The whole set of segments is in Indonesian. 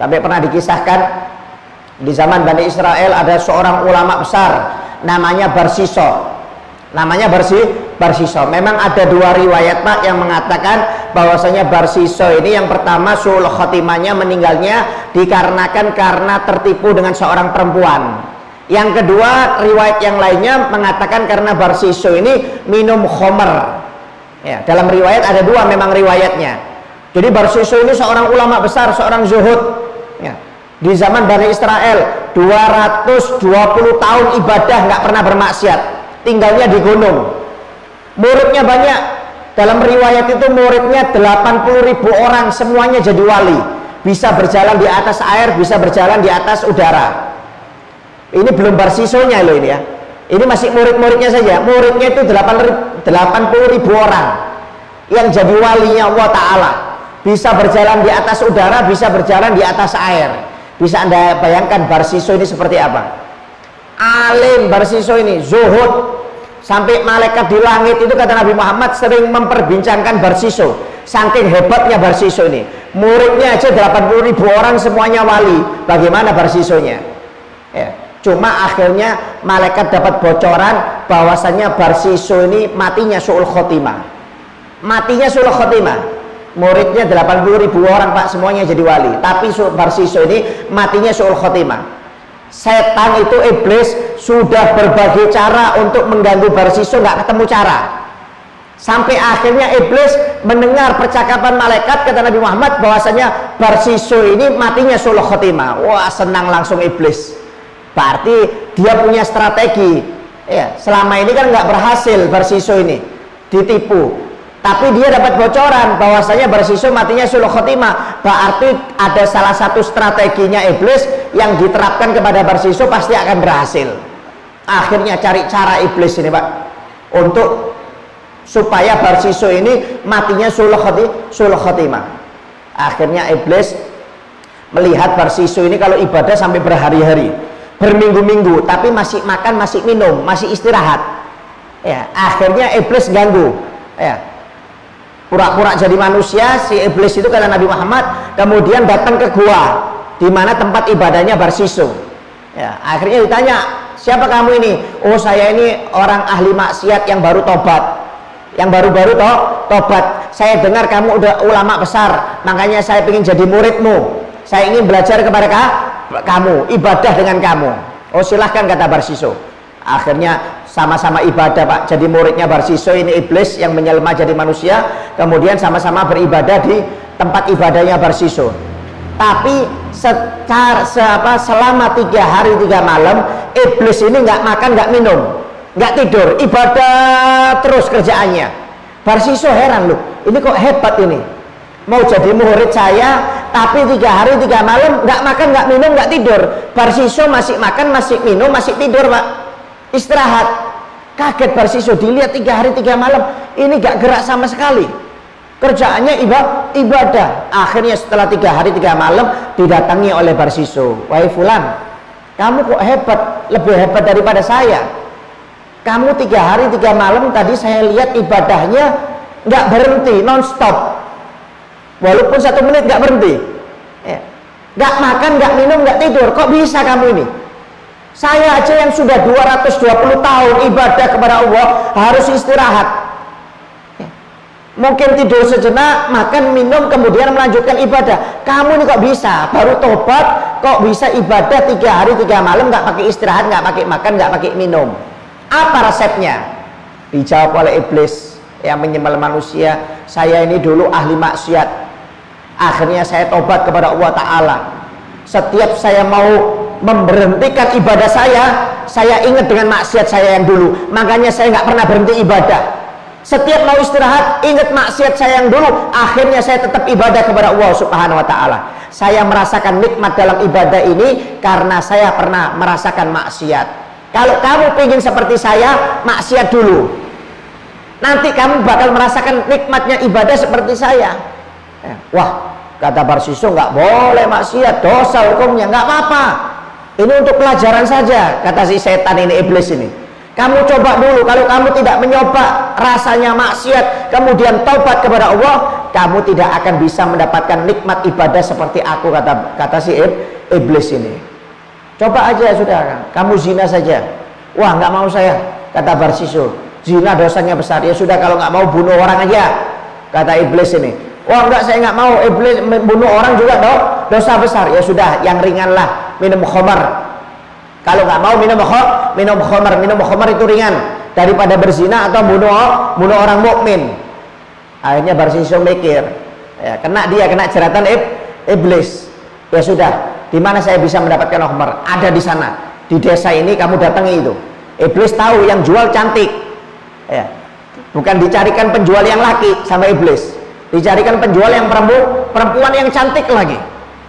Sampai pernah dikisahkan di zaman Bani Israel ada seorang ulama besar namanya Barsiso. Namanya Barsiso. Memang ada dua riwayat Pak yang mengatakan bahwasanya Barsiso ini yang pertama su'ul khotimahnya, meninggalnya dikarenakan karena tertipu dengan seorang perempuan. Yang kedua riwayat yang lainnya mengatakan karena Barsiso ini minum khomer. Ya, dalam riwayat ada dua memang riwayatnya. Jadi Barsiso ini seorang ulama besar, seorang zuhud. Ya. Di zaman Bani Israel 220 tahun ibadah nggak pernah bermaksiat. Tinggalnya di gunung, muridnya banyak. Dalam riwayat itu muridnya 80.000 orang, semuanya jadi wali, bisa berjalan di atas air, bisa berjalan di atas udara. Ini belum Barsisonya loh ini ya, ini masih murid-muridnya saja. Muridnya itu 80.000 orang yang jadi walinya Allah Ta'ala, bisa berjalan di atas udara, bisa berjalan di atas air. Bisa Anda bayangkan Barsiso ini seperti apa? Alim Barsiso ini, zuhud, sampai malaikat di langit itu kata Nabi Muhammad sering memperbincangkan Barsiso, saking hebatnya Barsiso ini. Muridnya aja 80.000 orang semuanya wali, bagaimana Barsisonya ya. Cuma akhirnya malaikat dapat bocoran bahwasannya Barsiso ini matinya su'ul khotimah. Matinya su'ul khotimah. Muridnya 80.000 orang Pak, semuanya jadi wali, tapi Barsiso ini matinya su'ul khotimah. Setan itu, iblis, sudah berbagai cara untuk mengganggu Barsiso, nggak ketemu cara. Sampai akhirnya iblis mendengar percakapan malaikat, kata Nabi Muhammad bahwasanya Barsiso ini matinya su'ul khotimah. Wah, senang langsung iblis. Berarti dia punya strategi. Ya, selama ini kan nggak berhasil Barsiso ini, ditipu. Tapi dia dapat bocoran bahwasanya Barsiso matinya su'ul khotimah. Berarti ada salah satu strateginya iblis yang diterapkan kepada Barsiso pasti akan berhasil. Akhirnya cari cara iblis ini Pak, untuk supaya Barsiso ini matinya su'ul khotimah. Akhirnya iblis melihat Barsiso ini kalau ibadah sampai berhari-hari, berminggu-minggu, tapi masih makan, masih minum, masih istirahat. Ya, akhirnya iblis ganggu. Ya, pura-pura jadi manusia si iblis itu kata Nabi Muhammad, kemudian datang ke gua di mana tempat ibadahnya Barsiso. Ya, akhirnya ditanya, siapa kamu ini? Oh, saya ini orang ahli maksiat yang baru tobat, yang baru-baru tobat. Saya dengar kamu udah ulama besar, makanya saya ingin jadi muridmu, saya ingin belajar kepada kamu, ibadah dengan kamu. Oh, silahkan kata Barsiso. Akhirnya sama-sama ibadah Pak, jadi muridnya Barsiso ini iblis yang menjelma jadi manusia, kemudian sama-sama beribadah di tempat ibadahnya Barsiso. Tapi selama 3 hari 3 malam iblis ini nggak makan, nggak minum, nggak tidur, ibadah terus kerjaannya. Barsiso heran loh, ini kok hebat ini, mau jadi murid saya tapi 3 hari 3 malam nggak makan, nggak minum, nggak tidur. Barsiso masih makan, masih minum, masih tidur Pak, istirahat. Kaget Barsiso, dilihat 3 hari 3 malam ini gak gerak sama sekali, kerjaannya ibadah. Akhirnya setelah 3 hari 3 malam didatangi oleh Barsiso, wahai fulan, kamu kok hebat, lebih hebat daripada saya. Kamu 3 hari 3 malam tadi saya lihat ibadahnya gak berhenti, non-stop, walaupun 1 menit gak berhenti, gak makan, gak minum, gak tidur. Kok bisa kamu ini? Saya aja yang sudah 220 tahun ibadah kepada Allah harus istirahat, mungkin tidur sejenak, makan, minum, kemudian melanjutkan ibadah. Kamu ini kok bisa, baru tobat, kok bisa ibadah 3 hari 3 malam gak pakai istirahat, gak pakai makan, gak pakai minum. Apa resepnya? Dijawab oleh iblis yang menyembah manusia, saya ini dulu ahli maksiat, akhirnya saya tobat kepada Allah Ta'ala. Setiap saya mau memberhentikan ibadah saya ingat dengan maksiat saya yang dulu, makanya saya nggak pernah berhenti ibadah. Setiap mau istirahat ingat maksiat saya yang dulu, akhirnya saya tetap ibadah kepada Allah Subhanahu wa Ta'ala. Saya merasakan nikmat dalam ibadah ini karena saya pernah merasakan maksiat. Kalau kamu ingin seperti saya, maksiat dulu, nanti kamu bakal merasakan nikmatnya ibadah seperti saya. Wah, kata Barsiso, nggak boleh maksiat, dosa hukumnya, nggak apa-apa. Ini untuk pelajaran saja, kata si setan ini, iblis ini. Kamu coba dulu, kalau kamu tidak mencoba rasanya maksiat, kemudian taubat kepada Allah, kamu tidak akan bisa mendapatkan nikmat ibadah seperti aku, kata si iblis ini. Coba aja sudah, kamu zina saja. Wah, nggak mau saya, kata Barsiso. Zina dosanya besar. Ya sudah, kalau nggak mau bunuh orang aja, kata iblis ini. Wah, enggak, saya nggak mau. Iblis bunuh orang juga dosa besar. Ya sudah, yang ringan lah, minum khamar. Kalau nggak mau minum khamar itu ringan daripada berzina atau bunuh orang mukmin. Akhirnya Barsiso mikir, ya, kena jeratan iblis. Ya sudah, di mana saya bisa mendapatkan khamar? Ada di sana, di desa ini, kamu datangi itu. Iblis tahu yang jual cantik, ya, bukan dicarikan penjual yang laki sama iblis, dicarikan penjual yang perempuan yang cantik lagi.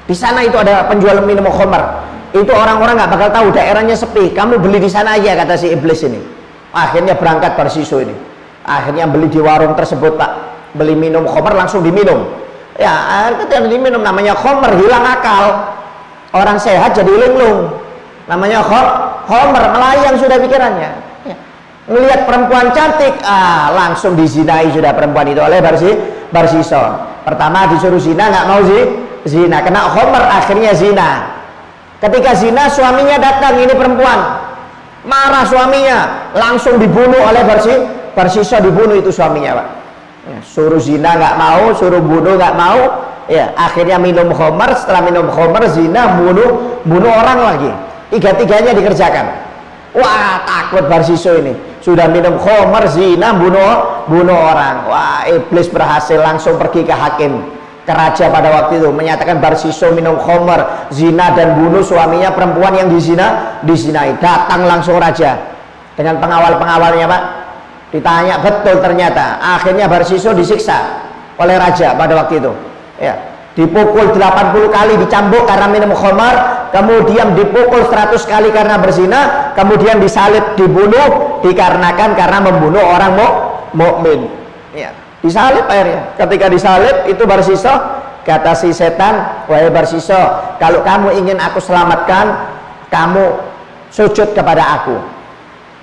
Di sana itu ada penjual minum khamar. Itu orang-orang nggak bakal tahu, daerahnya sepi. Kamu beli di sana aja, kata si iblis ini. Akhirnya berangkat Barsiso ini. Akhirnya beli di warung tersebut, Pak. Beli minum khamar, langsung diminum. Ya, ketika diminum namanya khamar, hilang akal. Orang sehat jadi linglung. Namanya khamar, melayang sudah pikirannya. Ya. Melihat perempuan cantik, langsung dizinai sudah perempuan itu oleh Barsiso. Pertama disuruh zina, nggak mau zina, kena khamar, akhirnya zina. Ketika zina, suaminya datang, ini perempuan, marah suaminya, langsung dibunuh oleh Barsiso, dibunuh itu suaminya, Pak. Ya, suruh zina nggak mau, suruh bunuh nggak mau, ya akhirnya minum khamar. Setelah minum khamar, zina, bunuh orang lagi. Tiga-tiganya dikerjakan. Wah, takut Barsiso ini, sudah minum khamar, zina, bunuh orang. Wah, iblis berhasil, langsung pergi ke hakim, ke raja pada waktu itu, menyatakan Barsiso minum khamar, zina, dan bunuh suaminya perempuan yang dizinai. Datang langsung raja dengan pengawal-pengawalnya, Pak. Ditanya, betul ternyata. Akhirnya Barsiso disiksa oleh raja pada waktu itu, ya, dipukul 80 kali, dicambuk karena minum khamar, kemudian dipukul 100 kali karena berzina, kemudian disalib, dibunuh dikarenakan karena membunuh orang mukmin. Ya, disalib akhirnya. Ketika disalib itu Barsiso, kata si setan, wahai Barsiso, kalau kamu ingin aku selamatkan, kamu sujud kepada aku,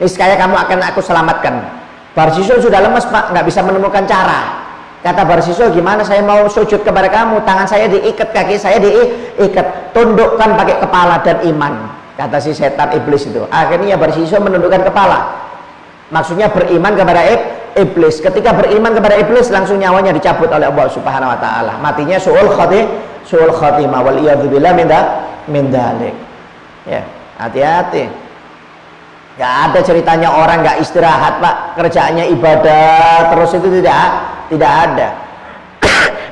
niscaya kamu akan aku selamatkan. Barsiso sudah lemes, Pak, nggak bisa menemukan cara. Kata Barsiso, gimana saya mau sujud kepada kamu? Tangan saya diikat, kaki saya diikat. Tundukkan pakai kepala dan iman, kata si setan iblis itu. Akhirnya Barsiso menundukkan kepala, maksudnya beriman kepada iblis. Ketika beriman kepada iblis, langsung nyawanya dicabut oleh Allah Subhanahu wa taala. Matinya su'ul khatimah, wal iyadzubillah min dzalik. Ya, hati-hati. Gak ada ceritanya orang gak istirahat, Pak, kerjaannya ibadah terus, itu tidak ada.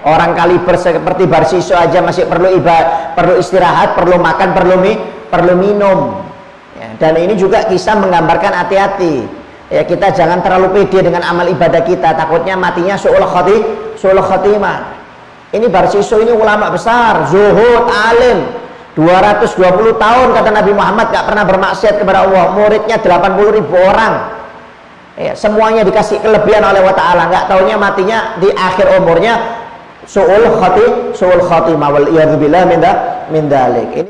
Orang kaliber seperti Barsiso aja masih perlu istirahat, perlu makan, perlu minum, ya, dan ini juga kisah menggambarkan hati-hati, ya, kita jangan terlalu pede dengan amal ibadah kita, takutnya matinya su'ul khatimah. Ini Barsiso ini ulama besar, zuhud, alim, 220 tahun kata Nabi Muhammad gak pernah bermaksiat kepada Allah. Muridnya 80.000 orang, ya, semuanya dikasih kelebihan oleh Allah Ta'ala. Gak taunya matinya di akhir umurnya su'ul khatimah, wal iyadzubillah min dzalik.